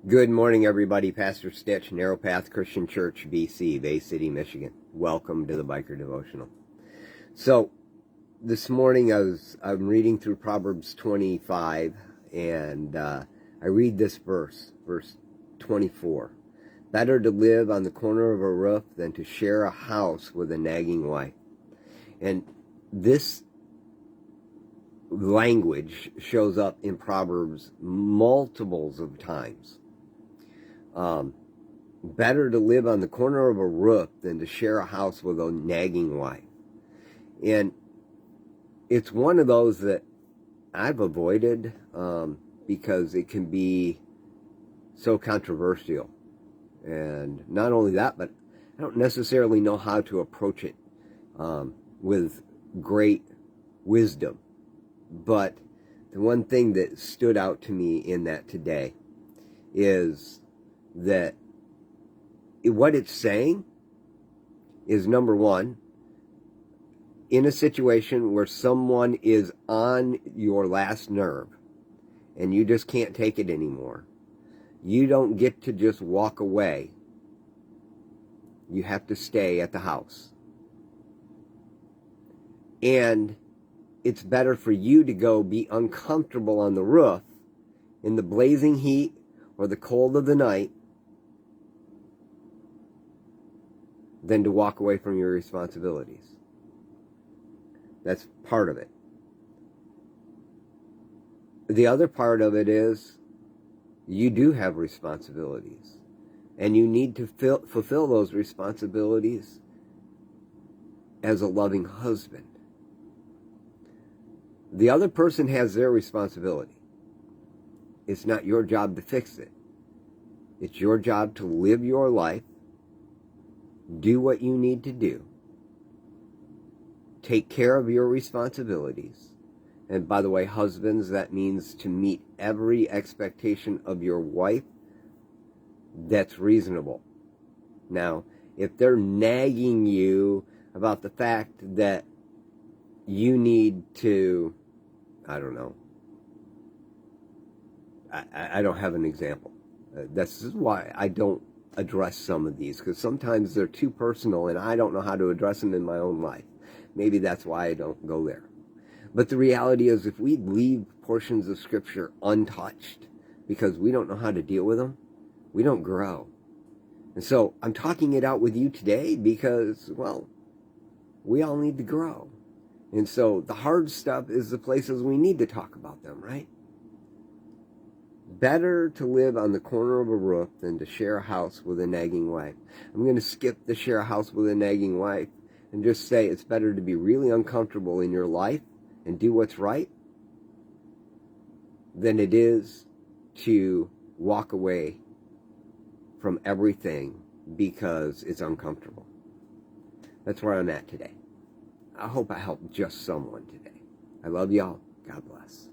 Good morning, everybody. Pastor Stitch, Narrow Path Christian Church, BC, Bay City, Michigan. Welcome to the Biker Devotional. So, this morning I'm reading through Proverbs 25, and I read this verse 24. Better to live on the corner of a roof than to share a house with a nagging wife. And this language shows up in Proverbs multiples of times. Better to live on the corner of a roof than to share a house with a nagging wife. And it's one of those that I've avoided because it can be so controversial. And not only that, but I don't necessarily know how to approach it with great wisdom. But the one thing that stood out to me in that today is that what it's saying is, number one, in a situation where someone is on your last nerve and you just can't take it anymore, you don't get to just walk away. You have to stay at the house. And it's better for you to go be uncomfortable on the roof in the blazing heat or the cold of the night than to walk away from your responsibilities. That's part of it. The other part of it is you do have responsibilities, and you need to fulfill those responsibilities as a loving husband. The other person has their responsibility. It's not your job to fix it. It's your job to live your life, do what you need to do, take care of your responsibilities. And by the way, husbands, that means to meet every expectation of your wife that's reasonable. Now, if they're nagging you about the fact that you need to, I don't know, I don't have an example. This is why I don't address some of these, because sometimes they're too personal and I don't know how to address them in my own life. Maybe that's why I don't go there. But the reality is, if we leave portions of Scripture untouched because we don't know how to deal with them, we don't grow. And so I'm talking it out with you today because, well, we all need to grow. And so the hard stuff is the places we need to talk about them, right? Better to live on the corner of a roof than to share a house with a nagging wife. I'm going to skip the share a house with a nagging wife and just say it's better to be really uncomfortable in your life and do what's right than it is to walk away from everything because it's uncomfortable. That's where I'm at today. I hope I helped just someone today. I love y'all. God bless.